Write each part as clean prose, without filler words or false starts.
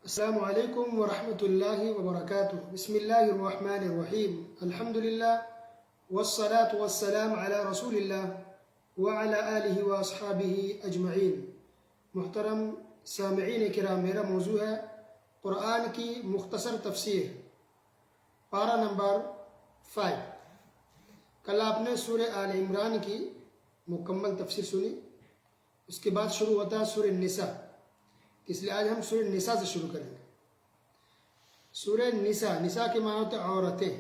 السلام علیکم ورحمۃ اللہ وبرکاتہ۔ بسم اللہ الرحمن الرحیم۔ الحمد للہ والصلاة والسلام علی رسول اللہ وعلی آلہ واصحابہ اجمعین۔ محترم سامعین کرام، میرا موضوع ہے قرآن کی مختصر تفسیر، پارہ نمبر 5۔ کل آپ نے سورہ آل عمران کی مکمل تفسیر سنی، اس کے بعد شروع ہوتا ہے سورہ النساء، اس لیے آج ہم سورہ النساء سے شروع کریں گے۔ سورہ نساء کے معنی ہوتے ہیں عورتیں۔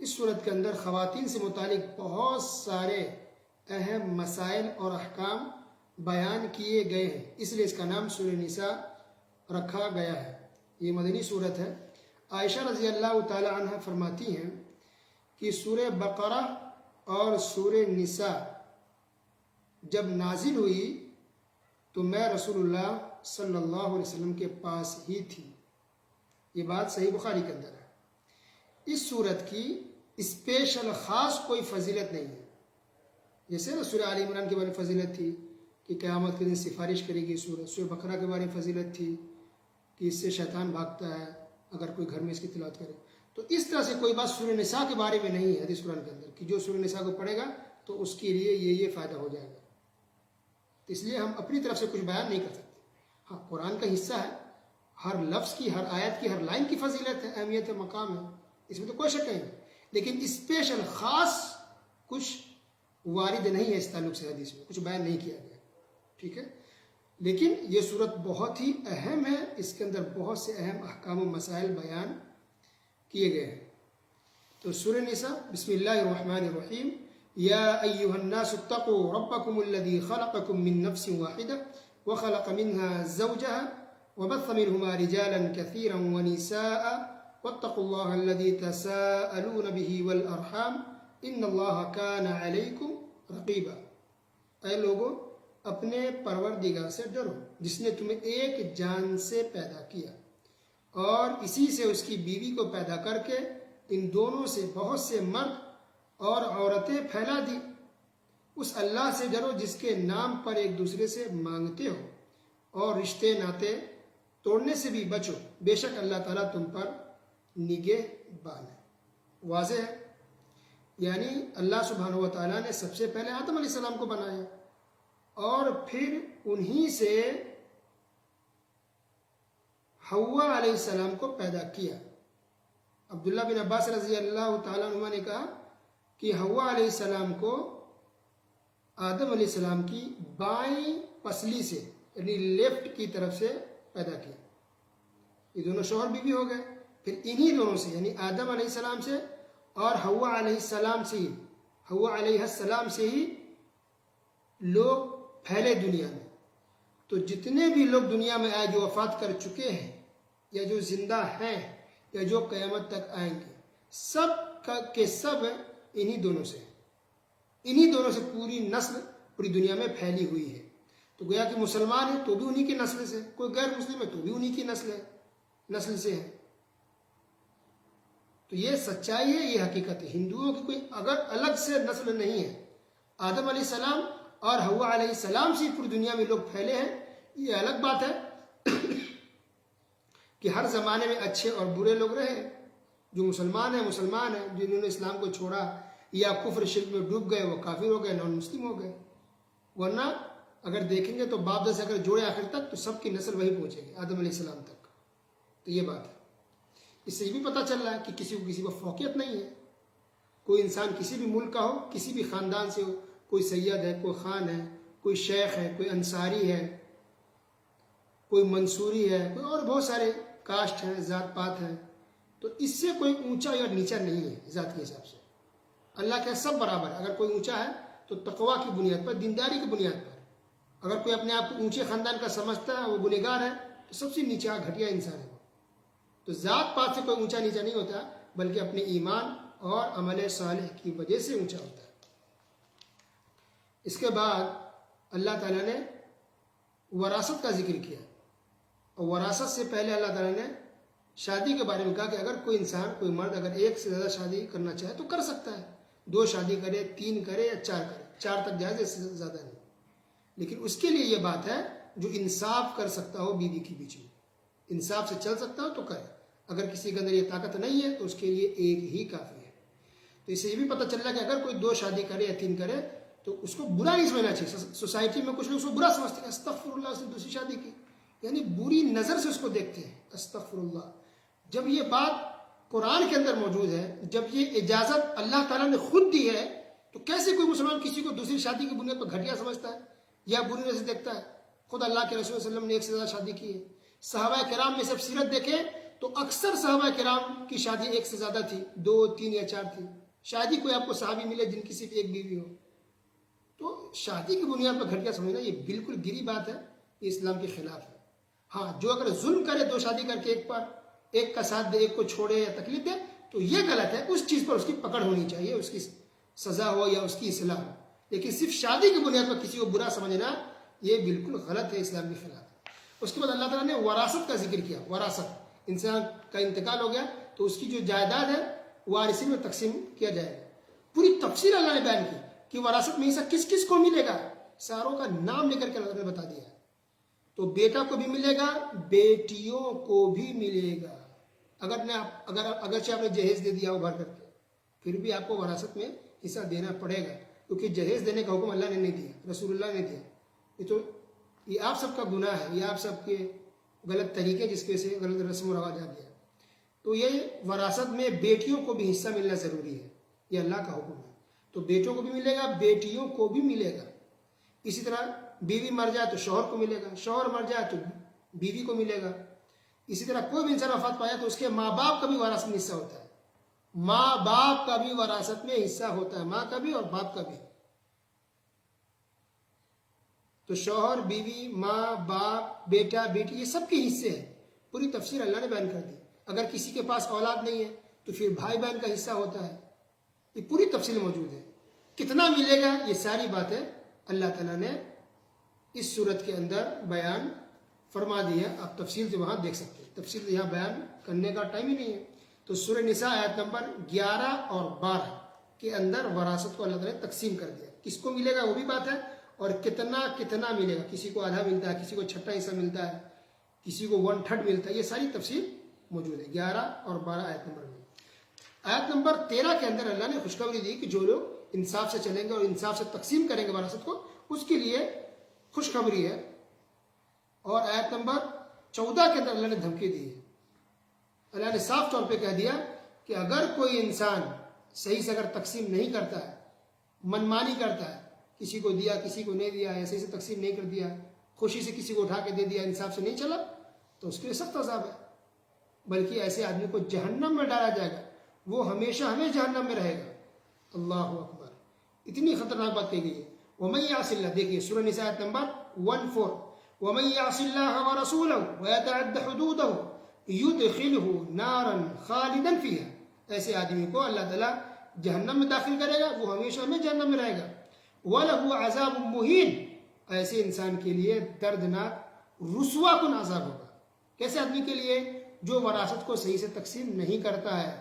اس صورت کے اندر خواتین سے متعلق بہت سارے اہم مسائل اور احکام بیان کیے گئے ہیں، اس لیے اس کا نام سورہ نساء رکھا گیا ہے۔ یہ مدنی صورت ہے۔ عائشہ رضی اللہ تعالی عنہ فرماتی ہیں کہ سورہ بقرہ اور سورہ نساء جب نازل ہوئی تو میں رسول اللہ صلی اللہ علیہ وسلم کے پاس ہی تھی۔ یہ بات صحیح بخاری کے اندر ہے۔ اس صورت کی اسپیشل خاص کوئی فضیلت نہیں ہے، جیسے نا سورہ آل عمران کے بارے میں فضیلت تھی کہ قیامت کے دن سفارش کرے گی سورت، سورہ بقرہ کے بارے میں فضیلت تھی کہ اس سے شیطان بھاگتا ہے اگر کوئی گھر میں اس کی تلاوت کرے۔ تو اس طرح سے کوئی بات سورہ نساء کے بارے میں نہیں ہے حدیث قرآن کے اندر کہ جو سورہ نساء کو پڑھے گا تو اس کے لیے یہ فائدہ ہو جائے گا۔ اس لیے ہم اپنی طرف سے کچھ بیان نہیں کر سکتے۔ ہاں، قرآن کا حصہ ہے، ہر لفظ کی، ہر آیت کی، ہر لائن کی فضیلت ہے، اہمیت ہے، مقام ہے، اس میں تو کوئی شک نہیں، لیکن اسپیشل خاص کچھ وارد نہیں ہے اس تعلق سے، حدیث میں کچھ بیان نہیں کیا گیا، ٹھیک ہے۔ لیکن یہ صورت بہت ہی اہم ہے، اس کے اندر بہت سے اہم احکام و مسائل بیان کیے گئے ہیں۔ تو سورہ نساء، بسم اللہ الرحمن الرحیم۔ یا ایہا الناس اتقوا ربکم الذی خلقکم من نفس واحدہ وخلق منها زوجها وبث منهما رجالا كثيرا ونساء واتقوا الله الذي تساءلون به والارحام ان الله كان عليكم رقيبا۔ اے لوگو، اپنے پروردگار سے ڈرو جس نے تمہیں ایک جان سے پیدا کیا اور اسی سے اس کی بیوی کو پیدا کر کے ان دونوں سے بہت سے مرد اور عورتیں پھیلا دی۔ اس اللہ سے ڈرو جس کے نام پر ایک دوسرے سے مانگتے ہو اور رشتے ناتے توڑنے سے بھی بچو، بے شک اللہ تعالیٰ تم پر نگہبان ہے۔ واضح ہے، یعنی اللہ سبحانہ و تعالیٰ نے سب سے پہلے آدم علیہ السلام کو بنایا اور پھر انہی سے حوا علیہ السلام کو پیدا کیا۔ عبداللہ بن عباس رضی اللہ تعالیٰ عنہ نے کہا کہ حوا علیہ السلام کو آدم علیہ السلام کی بائیں پسلی سے یعنی لیفٹ کی طرف سے پیدا کیا۔ یہ دونوں شوہر بیوی ہو گئے، پھر انہی دونوں سے یعنی آدم علیہ السلام سے اور حوا علیہ السلام سے ہی لوگ پھیلے دنیا میں۔ تو جتنے بھی لوگ دنیا میں آئے جو وفات کر چکے ہیں یا جو زندہ ہیں یا جو قیامت تک آئیں گے، سب کے سب انہی دونوں سے پوری نسل پوری دنیا میں پھیلی ہوئی ہے۔ تو گویا کہ مسلمان ہے تو بھی انہی کی نسل سے، کوئی غیر مسلم ہے تو بھی انہی کی نسل سے ہے۔ تو یہ سچائی ہے، یہ حقیقت ہے۔ ہندوؤں کی کوئی اگر الگ سے نسل نہیں ہے، آدم علیہ السلام اور حوا علیہ السلام سے پوری دنیا میں لوگ پھیلے ہیں۔ یہ الگ بات ہے کہ ہر زمانے میں اچھے اور برے لوگ رہے، جو مسلمان ہیں جنہوں نے اسلام کو چھوڑا یا کفر شرک میں ڈوب گئے وہ کافر ہو گئے، نان مسلم ہو گئے۔ ورنہ اگر دیکھیں گے تو باپ دادا سے اگر جوڑے آخر تک تو سب کی نسل وہی پہنچے گی، آدم علیہ السلام تک۔ تو یہ بات ہے۔ اس سے یہ بھی پتہ چل رہا ہے کہ کسی کو فوقیت نہیں ہے۔ کوئی انسان کسی بھی ملک کا ہو، کسی بھی خاندان سے ہو، کوئی سید ہے، کوئی خان ہے، کوئی شیخ ہے، کوئی انصاری ہے، کوئی منصوری ہے، کوئی اور بہت سارے کاسٹ ہیں، ذات پات ہیں، تو اس سے کوئی اونچا یا نیچا نہیں ہے ذات کے حساب سے۔ اللہ کے سب برابر ہے۔ اگر کوئی اونچا ہے تو تقویٰ کی بنیاد پر، دینداری کی بنیاد پر۔ اگر کوئی اپنے آپ کو اونچے خاندان کا سمجھتا ہے، وہ گنہگار ہے، تو سب سے نیچا گھٹیا انسان ہے وہ۔ تو ذات پات سے کوئی اونچا نیچا نہیں ہوتا، بلکہ اپنے ایمان اور عمل صالح کی وجہ سے اونچا ہوتا ہے۔ اس کے بعد اللہ تعالیٰ نے وراثت کا ذکر کیا، اور وراثت سے پہلے اللہ تعالیٰ نے شادی کے بارے میں کہا کہ اگر کوئی انسان، کوئی مرد اگر ایک سے زیادہ شادی کرنا چاہے تو کر سکتا ہے، 2 شادی کرے، 3 کرے یا 4 کرے، 4 تک جائز، اس سے زیادہ نہیں۔ لیکن اس کے لیے یہ بات ہے جو انصاف کر سکتا ہو بیوی کے بیچ میں، انصاف سے چل سکتا ہو تو کرے، اگر کسی کے اندر یہ طاقت نہیں ہے تو اس کے لیے ایک ہی کافی ہے۔ تو اس سے یہ بھی پتہ چل رہا ہے کہ اگر کوئی 2 شادی کرے یا 3 کرے تو اس کو برا نہیں سمجھنا چاہیے۔ سوسائٹی میں کچھ لوگ اس کو برا سمجھتے ہیں، استغفر اللہ اس نے دوسری شادی کی، یعنی بری نظر سے اس کو دیکھتے ہیں، استغفر اللہ۔ جب یہ بات قرآن کے اندر موجود ہے، جب یہ اجازت اللہ تعالیٰ نے خود دی ہے، تو کیسے کوئی مسلمان کسی کو دوسری شادی کی بنیاد پر گھٹیا سمجھتا ہے یا بری نظر سے دیکھتا ہے؟ خود اللہ کے رسول صلی اللہ علیہ وسلم نے 1 سے زیادہ شادی کی ہے۔ صحابہ کرام میں سب سیرت دیکھیں تو اکثر صحابہ کرام کی شادی 1 سے زیادہ تھی، 2 3 یا 4 تھی، شاید ہی کوئی آپ کو صحابی ملے جن کی صرف 1 بیوی ہو۔ تو شادی کی بنیاد پر گھٹیا سمجھنا یہ بالکل گری بات ہے، یہ اسلام کے خلاف ہے۔ ہاں، جو اگر ظلم کرے 2 شادی کر کے ایک کا ساتھ دے، ایک کو چھوڑے یا تکلیف دے تو یہ غلط ہے، اس چیز پر اس کی پکڑ ہونی چاہیے، اس کی سزا ہو یا اس کی اصلاح ہو۔ لیکن صرف شادی کی بنیاد پر کسی کو برا سمجھنا یہ بالکل غلط ہے، اسلام کے خلاف ہے۔ اس کے بعد اللہ تعالیٰ نے وراثت کا ذکر کیا۔ وراثت، انسان کا انتقال ہو گیا تو اس کی جو جائیداد ہے وارثین میں تقسیم کیا جائے گا۔ پوری تفصیل اللہ نے بیان کی کہ وراثت میں حصہ کس کس کو ملے گا، ساروں کا نام لے کر کے اللہ نے بتا دیا۔ تو بیٹا کو بھی ملے گا، بیٹیوں کو بھی ملے گا۔ اگرچہ آپ نے جہیز دے دیا ہو بھر کر کے، پھر بھی آپ کو وراثت میں حصہ دینا پڑے گا، کیونکہ جہیز دینے کا حکم اللہ نے نہیں دیا، رسول اللہ نے دیا۔ یہ آپ سب کا گناہ ہے، یہ آپ سب کے غلط طریقے جس کی وجہ سے غلط رسم و رواج آ گیا۔ تو یہ وراثت میں بیٹیوں کو بھی حصہ ملنا ضروری ہے، یہ اللہ کا حکم ہے۔ تو بیٹوں کو بھی ملے گا، بیٹیوں کو بھی ملے گا۔ اسی طرح بیوی مر جائے تو شوہر کو ملے گا، شوہر مر جائے تو بیوی کو ملے گا۔ اسی طرح کوئی بھی انسان وفات پایا تو اس کے ماں باپ کا بھی وراثت میں حصہ ہوتا ہے، ماں باپ کا بھی وراثت میں حصہ ہوتا ہے، ماں کا بھی اور باپ کا بھی۔ تو شوہر، بیوی، ماں، باپ، بیٹا، بیٹی، یہ سب کے حصے ہیں، پوری تفصیل اللہ نے بیان کر دی۔ اگر کسی کے پاس اولاد نہیں ہے تو پھر بھائی بہن کا حصہ ہوتا ہے، یہ پوری تفصیل موجود ہے۔ کتنا ملے گا یہ ساری باتیں اللہ تعالیٰ نے اس صورت کے اندر بیان فرما دی ہے، آپ تفصیل سے وہاں دیکھ سکتے ہیں، تفصیل سے یہاں بیان کرنے کا ٹائم ہی نہیں ہے۔ تو سورہ نساء آیت نمبر 11 اور 12 کے اندر وراثت کو اللہ تعالیٰ نے تقسیم کر دیا، کس کو ملے گا وہ بھی بات ہے، اور کتنا کتنا ملے گا، کسی کو آدھا ملتا ہے، کسی کو چھٹا حصہ ملتا ہے، کسی کو 1/3 ملتا ہے، یہ ساری تفصیل موجود ہے 11 اور 12 آیت نمبر میں۔ آیت نمبر 13 کے اندر اللہ نے خوشخبری دی کہ جو لوگ انصاف سے چلیں گے اور انصاف سے تقسیم کریں گے وراثت کو، اس کے لیے خوشخبری ہے۔ اور آیت نمبر 14 کے اندر اللہ نے دھمکی دی ہے، اللہ نے صاف طور پہ کہہ دیا کہ اگر کوئی انسان صحیح سے اگر تقسیم نہیں کرتا ہے، منمانی کرتا ہے، کسی کو دیا کسی کو نہیں دیا، یا صحیح سے تقسیم نہیں کر دیا، خوشی سے کسی کو اٹھا کے دے دیا، انصاف سے نہیں چلا، تو اس کے لیے سخت عذاب ہے، بلکہ ایسے آدمی کو جہنم میں ڈالا جائے گا، وہ ہمیشہ جہنم میں رہے گا۔ اللہ اکبر، اتنی خطرناک بات کہی گئی ہے۔ وَمَن يَعْصِ اللَّهَ، دیکھیے سورہ نساء آیت نمبر 14، وَمَن يَعْصِ اللَّهَ وَرَسُولَهُ وَيَتَعَدَّ حُدُودَهُ يُدْخِلْهُ نَارًا خَالِدًا فِيهَا، ایسے آدمی کو اللہ تعالیٰ جہنم میں داخل کرے گا، وہ ہمیشہ جہنم میں رہے گا۔ وَلَهُ عَذَابٌ مُهِينٌ، ایسے انسان کے لیے دردناک رسوا کن عذاب ہوگا۔ کیسے آدمی کے لیے؟ جو وراثت کو صحیح سے تقسیم نہیں کرتا ہے،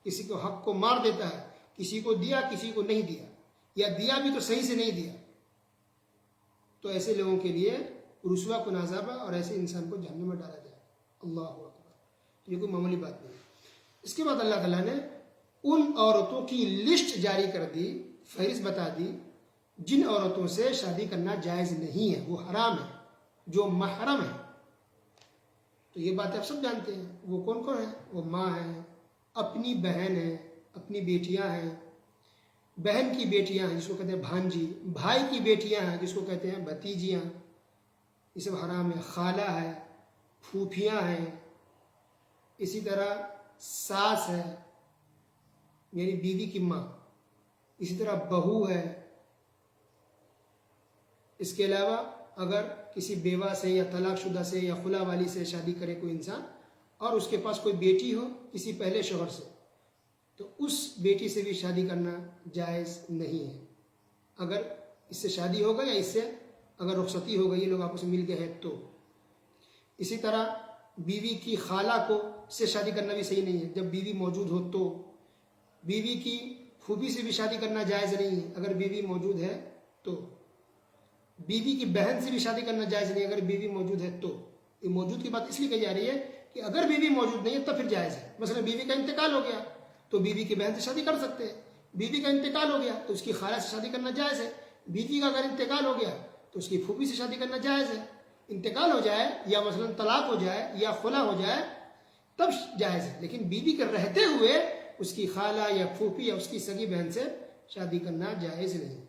کسی کو حق کو مار دیتا ہے، کسی کو دیا کسی کو نہیں دیا، یا دیا بھی تو صحیح سے نہیں دیا، تو ایسے لوگوں کے لیے رسوا کن عذاب ہے، اور ایسے انسان کو جہنم میں ڈالا جائے۔ اللہ اکبر، یہ کوئی معمولی بات نہیں۔ اس کے بعد اللہ تعالیٰ نے ان عورتوں کی لسٹ جاری کر دی، فہرست بتا دی جن عورتوں سے شادی کرنا جائز نہیں ہے، وہ حرام ہے، جو محرم ہے۔ تو یہ بات آپ سب جانتے ہیں، وہ کون کون ہیں؟ وہ ماں ہیں، اپنی بہن ہیں، اپنی بیٹیاں ہیں، بہن کی بیٹیاں ہیں جس کو کہتے ہیں بھانجی، بھائی کی بیٹیاں ہیں جس کو کہتے ہیں بھتیجیاں، یہ سب حرام ہے۔ خالہ ہے، پھوپھیاں ہیں، اسی طرح ساس ہے، میری بیوی کی ماں، اسی طرح بہو ہے۔ اس کے علاوہ اگر کسی بیوہ سے یا طلاق شدہ سے یا خلا والی سے شادی کرے کوئی انسان، اور اس کے پاس کوئی بیٹی ہو کسی پہلے شوہر سے، تو اس بیٹی سے بھی شادی کرنا جائز نہیں ہے۔ اگر اس سے شادی ہوگا یا اس سے اگر رخصتی ہو گئی، یہ لوگ آپس میں مل گئے ہیں تو۔ اسی طرح بیوی کی خالہ کو سے شادی کرنا بھی صحیح نہیں ہے جب بیوی موجود ہو تو۔ بیوی کی پھوپھی سے بھی شادی کرنا جائز نہیں ہے اگر بیوی موجود ہے تو۔ بیوی کی بہن سے بھی شادی کرنا جائز نہیں اگر بیوی موجود ہے تو۔ یہ موجود کی بات اس لیے کہی جا رہی ہے کہ اگر بیوی موجود نہیں ہے تب پھر جائز ہے. مثلا بیوی کا انتقال ہو گیا تو بیوی کی بہن سے شادی کر سکتے ہیں. بیوی کا انتقال ہو گیا تو اس کی خالہ سے شادی کرنا جائز ہے. بیوی کا اگر انتقال ہو گیا تو اس کی پھوپھی سے شادی کرنا جائز ہے. انتقال ہو جائے یا مثلا طلاق ہو جائے یا خلا ہو جائے تب جائز ہے. لیکن بیوی کے رہتے ہوئے اس کی خالہ یا پھوپھی یا اس کی سگی بہن سے شادی کرنا جائز نہیں.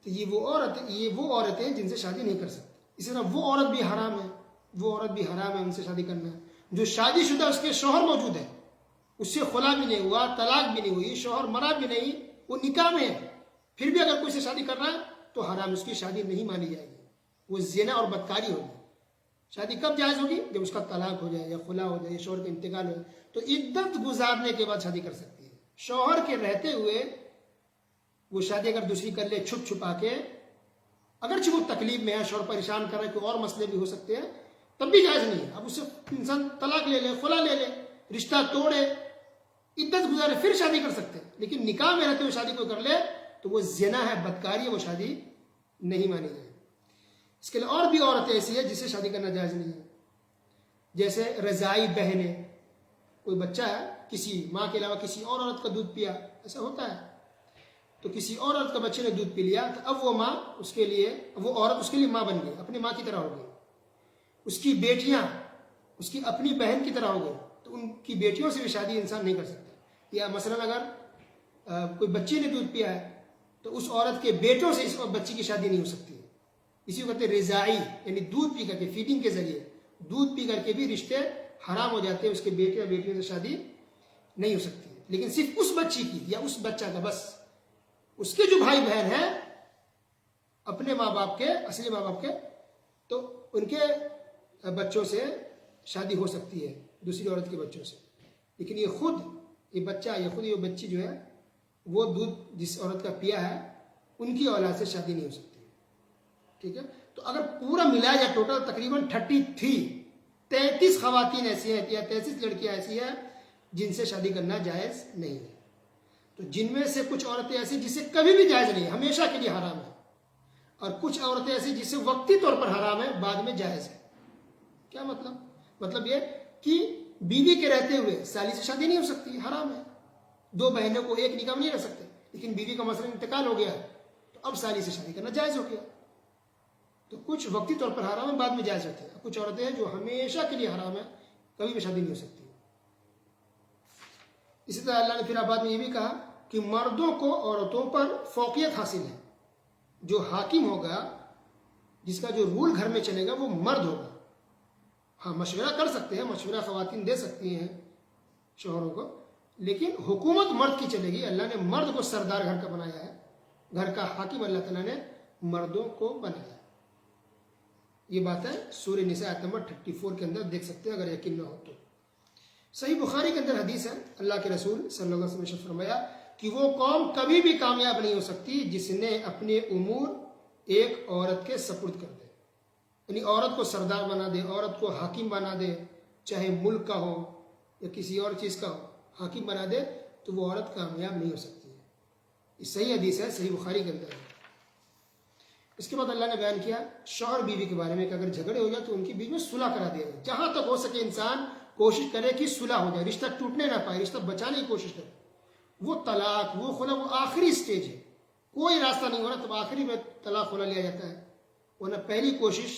تو یہ وہ عورتیں جن سے شادی نہیں کر سکتی. اسی طرح وہ عورت بھی حرام ہے ان سے شادی کرنا جو شادی شدہ اس کے شوہر موجود ہے, اس سے خلا بھی نہیں ہوا, طلاق بھی نہیں ہوئی, شوہر مرا بھی نہیں, وہ نکاح میں ہے, پھر بھی اگر کوئی سے شادی کر رہا ہے تو حرام, اس کی شادی نہیں مانی جائے گی, وہ زنا اور بدکاری ہوگی. شادی کب جائز ہوگی؟ جب اس کا طلاق ہو جائے یا خلا ہو جائے یا شوہر کا انتقال ہو جائے, تو عدت گزارنے کے بعد شادی کر سکتی ہے. شوہر کے رہتے ہوئے وہ شادی اگر دوسری کر لے چھپ چھپا کے, اگرچہ وہ تکلیف میں ہے, شوہر پریشان کر رہا ہے, کوئی اور مسئلے بھی ہو سکتے ہیں, تب بھی جائز نہیں ہے. اب اس سے انسان طلاق لے لے, خلا لے لے, رشتہ توڑے, عدت گزارے, پھر شادی کر سکتے ہیں. لیکن نکاح میں رہتے ہوئے شادی کوئی کر لے تو وہ زنا ہے, بدکاری ہے, وہ شادی نہیں مانی جائے. اس کے لیے اور بھی عورتیں ایسی ہے جسے شادی کرنا جائز نہیں ہے, جیسے رضائی بہنیں. کوئی بچہ ہے, کسی ماں کے علاوہ کسی اور عورت کا دودھ پیا, ایسا ہوتا ہے, تو کسی اور عورت کا بچے نے دودھ پی لیا تو اب وہ عورت اس کے لیے ماں بن گئی, اپنی ماں کی طرح ہو گئی. اس کی بیٹیاں اس کی اپنی بہن کی طرح ہو گئی, تو ان کی بیٹیوں سے بھی شادی انسان نہیں کر سکتا. یا مثلا اگر کوئی بچی نے دودھ پیا ہے تو اس عورت کے بیٹوں سے اس بچی کی شادی نہیں ہو سکتی ہے. اسی کو کہتے ہیں رضائی, یعنی دودھ پی کر کے, فیڈنگ کے ذریعے دودھ پی کر کے بھی رشتے حرام ہو جاتے ہیں, اس کے بیٹے یا بیٹیوں سے شادی نہیں ہو سکتی ہے. لیکن صرف اس بچی کی یا اس بچہ کا, بس اس کے جو بھائی بہن ہیں اپنے ماں باپ کے, اصلی ماں باپ کے, تو ان کے بچوں سے شادی ہو سکتی ہے, دوسری عورت کے بچوں سے. لیکن یہ بچی جو ہے وہ دودھ جس عورت کا پیا ہے ان کی اولاد سے شادی نہیں ہو سکتی. ٹھیک ہے, تو اگر پورا ملایا جائے ٹوٹل تقریباً 33 خواتین ایسی ہیں یا 33 لڑکیاں ایسی ہیں جن سے شادی کرنا جائز نہیں ہے. تو جن میں سے کچھ عورتیں ایسی جسے کبھی بھی جائز نہیں ہے, ہمیشہ کے لیے حرام ہے, اور کچھ عورتیں ایسی جسے وقتی طور پر حرام ہے, بعد میں جائز ہے. کیا مطلب یہ کہ بیوی کے رہتے ہوئے سالی سے شادی نہیں ہو سکتی, حرام ہے. 2 بہنوں کو ایک نکاح میں نہیں رہ سکتے. لیکن بیوی کا مثلا انتقال ہو گیا تو اب سالی سے شادی کرنا جائز ہو گیا. تو کچھ وقتی طور پر حرام ہے, بعد میں جائز ہوتے ہیں. کچھ عورتیں ہیں جو ہمیشہ کے لیے حرام ہے, کبھی بھی شادی نہیں ہو سکتی. اسی طرح اللہ نے پھر بعد میں یہ بھی کہا کہ مردوں کو عورتوں پر فوقیت حاصل ہے. جو حاکم ہوگا, جس کا جو رول گھر میں چلے گا, وہ مرد ہوگا. ہاں, مشورہ کر سکتے ہیں, مشورہ خواتین دے سکتی ہیں شوہروں کو, لیکن حکومت مرد کی چلے گی. اللہ نے مرد کو سردار گھر کا بنایا ہے, گھر کا حاکم اللہ تعالیٰ نے مردوں کو بنایا. یہ بات ہے سورہ نساء آیت نمبر 34 کے اندر دیکھ سکتے ہیں اگر یقین نہ ہو تو. صحیح بخاری کے اندر حدیث ہے, اللہ کے رسول صلی اللہ علیہ وسلم نے فرمایا کہ وہ قوم کبھی بھی کامیاب نہیں ہو سکتی جس نے اپنے امور ایک عورت کے سپرد کر دے. یعنی عورت کو سردار بنا دے, عورت کو حاکم بنا دے, چاہے ملک کا ہو یا کسی اور چیز کا ہو, حاکم بنا دے, تو وہ عورت کامیاب نہیں ہو سکتی ہے. یہ صحیح حدیث ہے, صحیح بخاری کے اندر ہے. اس کے بعد اللہ نے بیان کیا شوہر بیوی کے بارے میں کہ اگر جھگڑے ہو جائے تو ان کی بیچ میں صلح کرا دیا جائے. جہاں تک ہو سکے انسان کوشش کرے کہ صلح ہو جائے, رشتہ ٹوٹنے نہ پائے, رشتہ بچانے کی کوشش کرے. وہ طلاق, وہ خلا, وہ آخری سٹیج ہے, کوئی راستہ نہیں ہو رہا تو آخری میں طلاق خلا لیا جاتا ہے. ورنہ پہلی کوشش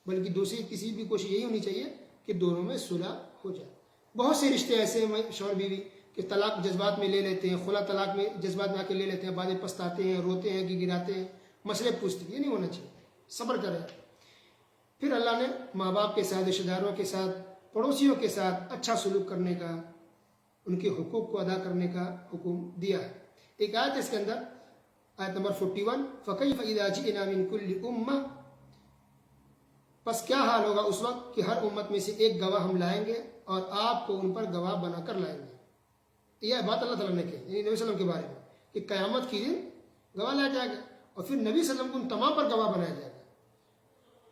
بلکہ دوسری کسی بھی کوشش یہی ہونی چاہیے کہ دونوں میں صلح ہو جائے. بہت سے رشتے ایسے ہیں شوہر بیوی کہ طلاق جذبات میں لے لیتے ہیں, خلا طلاق میں جذبات میں آ کے لے لیتے ہیں, بعد میں پچھتاتے ہیں, روتے ہیں, گڑاتے ہیں, مسئلے پوچھتے ہیں. یہ نہیں ہونا چاہیے, صبر کریں. پھر اللہ نے ماں باپ کے ساتھ, رشتہ داروں کے ساتھ, پڑوسیوں کے ساتھ اچھا سلوک کرنے کا, ان کے حقوق کو ادا کرنے کا حکم دیا ہے. ایک آیت ہے اس کے اندر, آیت نمبر 41, فَكَيْفَ إِذَا جِئْنَا مِن كُلِّ أُمَّةٍ, پس کیا حال ہوگا اس وقت کہ ہر امت میں سے ایک گواہ ہم لائیں گے اور آپ کو ان پر گواہ بنا کر لائیں گے. یہ بات اللہ تعالیٰ نے کہی, یعنی نبی صلی اللہ علیہ وسلم کے بارے میں کہ قیامت کی دن گواہ لایا جائے گا, اور پھر نبی صلی اللہ علیہ وسلم کو ان تمام پر گواہ بنایا جائے گا.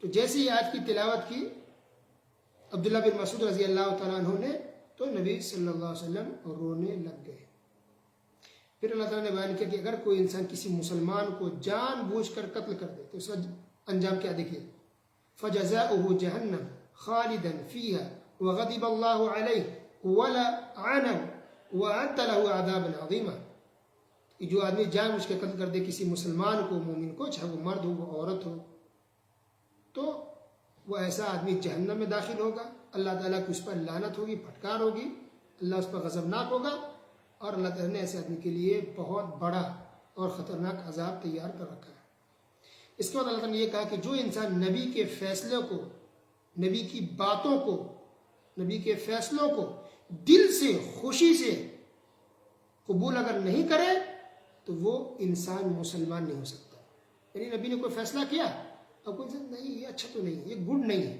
تو جیسے یہ آیت کی تلاوت کی عبداللہ بن مسعود رضی اللہ تعالیٰ عنہ نے, تو نبی صلی اللہ علیہ وسلم رونے لگ گئے. پھر اللہ تعالیٰ نے بیان کیا کہ اگر کوئی انسان کسی مسلمان کو جان بوجھ کر قتل کر دے تو اس کا انجام کیا دیکھیے, فَجَزَاؤُهُ جَهَنَّمَ, خالدا فيها وغضب الله عليه ولعنه وأعد له عذابا عظيما. جو آدمی جان بوجھ کے قتل کر دے کسی مسلمان کو، مومن کو، چاہے وہ مرد ہو وہ عورت ہو، تو وہ ایسا آدمی جہنم میں داخل ہوگا. اللہ تعالیٰ کی اس پر لعنت ہوگی، پھٹکار ہوگی، اللہ اس پر غضبناک ہوگا، اور اللہ تعالیٰ نے ایسے آدمی کے لیے بہت بڑا اور خطرناک عذاب تیار کر رکھا ہے. اس کے بعد اللہ تعالیٰ نے یہ کہا کہ جو انسان نبی کے فیصلوں کو، نبی کی باتوں کو، نبی کے فیصلوں کو دل سے خوشی سے قبول اگر نہیں کرے تو وہ انسان مسلمان نہیں ہو سکتا. یعنی نبی نے کوئی فیصلہ کیا، اب کوئی انسان نہیں یہ اچھا تو نہیں، یہ گڈ نہیں ہے،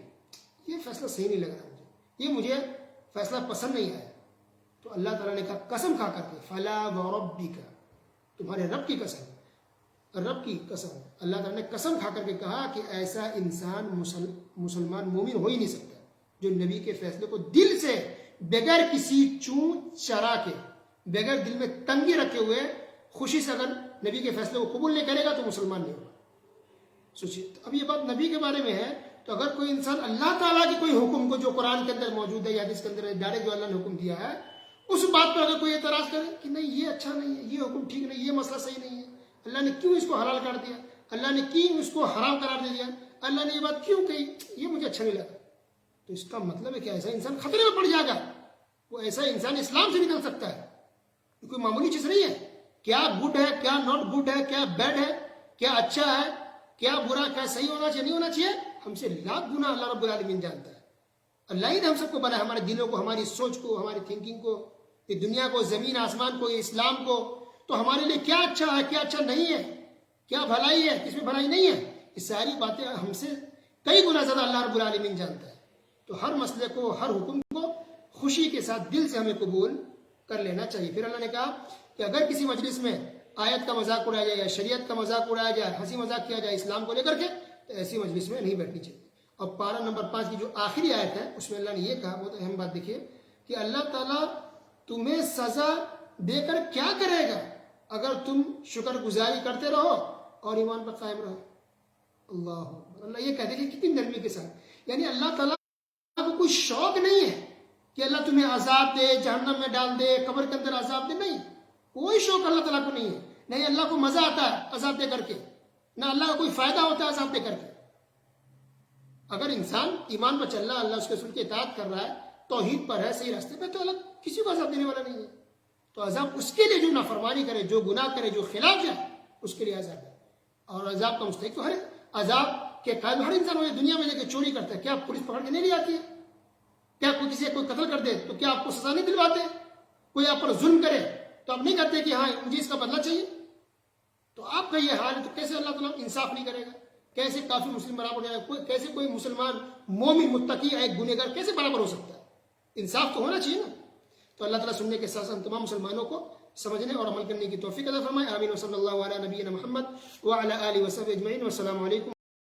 یہ فیصلہ صحیح نہیں لگ رہا مجھے، یہ مجھے فیصلہ پسند نہیں آیا، تو اللہ تعالیٰ نے کہا قسم کھا کر کے فلا وربک، تمہارے رب کی قسم، رب کی قسم، اللہ تعالیٰ نے قسم کھا کر کے کہا کہ ایسا انسان مسلمان مومن ہو ہی نہیں سکتا جو نبی کے فیصلے کو دل سے بغیر کسی چون چرا کے، بغیر دل میں تنگی رکھے ہوئے خوشی سے اگر نبی کے فیصلے کو قبول نہیں کرے گا تو مسلمان نہیں ہوگا. سوچیے اب یہ بات نبی کے بارے میں ہے، تو اگر کوئی انسان اللہ تعالیٰ کی کوئی حکم کو جو قرآن کے اندر موجود ہے یا حدیث کے اندر ڈائریکٹ جو اللہ نے حکم دیا ہے، اس بات پر اگر کوئی اعتراض کرے کہ نہیں یہ اچھا نہیں ہے، یہ حکم ٹھیک نہیں، یہ مسئلہ صحیح نہیں ہے، اللہ نے کیوں اس کو حلال کر دیا، اللہ نے کیوں اس کو حرام قرار دے دیا، اللہ نے یہ بات کیوں کہی، یہ مجھے اچھا نہیں لگا، تو اس کا مطلب ہے کہ ایسا انسان خطرے میں پڑ جائے گا. وہ ایسا انسان اسلام سے نکل سکتا ہے. کوئی معمولی چیز نہیں ہے. کیا گڈ ہے، کیا ناٹ گڈ ہے، کیا بیڈ ہے، کیا اچھا ہے، کیا برا، کیا صحیح ہونا چاہیے نہیں ہونا چاہیے، ہم سے لاکھ گنا اللہ رب العالمین جانتا ہے. اللہ ہی نے ہم سب کو بنایا، ہمارے دلوں کو، ہماری سوچ کو، ہماری تھنکنگ کو، یہ دنیا کو، زمین آسمان کو، اسلام کو، تو ہمارے لیے کیا اچھا ہے، کیا اچھا نہیں ہے، کیا بھلائی ہے، کس میں بھلائی نہیں ہے، یہ ساری باتیں ہم سے کئی گنا زیادہ اللہ رب العالمین جانتا ہے. تو ہر مسئلے کو، ہر حکم کو خوشی کے ساتھ دل سے ہمیں قبول کر لینا چاہیے. پھر اللہ نے کہا کہ اگر کسی مجلس میں آیت کا مذاق اڑایا جائے یا شریعت کا مذاق اڑایا جائے، ہنسی مذاق کیا جائے اسلام کو لے کر کے، تو ایسی مجلس میں نہیں بیٹھنی چاہیے. اور پارہ نمبر 5 کی جو آخری آیت ہے اس میں اللہ نے یہ کہا، بہت اہم بات دیکھیے، کہ اللہ تعالیٰ تمہیں سزا دے کر کیا کرے گا اگر تم شکر گزاری کرتے رہو اور ایمان پر قائم رہو. اللہ یہ کہتے کہ کتنی نرمی کے ساتھ، یعنی اللہ تعالیٰ کو کوئی شوق نہیں ہے کہ اللہ تمہیں عذاب دے، جہنم میں ڈال دے، قبر کے اندر عذاب دے، نہیں، کوئی شوق اللہ تعالیٰ کو نہیں ہے. نہیں اللہ کو مزہ آتا ہے عذاب دے کر کے، نہ اللہ کو کوئی فائدہ ہوتا ہے عذاب دے کر کے. اگر انسان ایمان پر چل رہا ہے، اللہ اس کے رسول کی اطاعت کر رہا ہے، توحید پر ہے، صحیح راستے پہ، تو اللہ کسی کو عذاب دینے والا نہیں ہے. تو عذاب اس کے لیے جو نافرمانی کرے، جو گناہ کرے، جو خلاف جائے، اس کے لیے عذاب ہے. اور عذاب کا مستحق تو ہر عذاب کے قائل ہر انسان ہو. دنیا میں جا کے چوری کرتا ہے، کیا پولیس پکڑ کے نہیں لے جاتی ہے؟ کیا کوئی کسی کوئی قتل کر دے تو کیا آپ کو سزا نہیں دلواتے؟ کوئی آپ پر ظلم کرے تو آپ نہیں کہتے کہ ہاں مجھے اس کا بدلہ چاہیے؟ تو آپ کا یہ حال ہے، تو کیسے اللہ تعالیٰ انصاف نہیں کرے گا؟ کیسے کافی مسلم برابر ہو جائے گا؟ کیسے کوئی مسلمان مومن متقی ایک گنہگار کیسے برابر ہو سکتا ہے؟ انصاف تو ہونا چاہیے نا. تو اللہ تعالیٰ سننے کے ساتھ ساتھ تمام مسلمانوں کو سمجھنے اور عمل کرنے کی توفیق عطا فرمائے. آمین. وصلی اللہ علی نبینا محمد وعلی آلہ وصحبہ اجمعین. والسلام علیکم.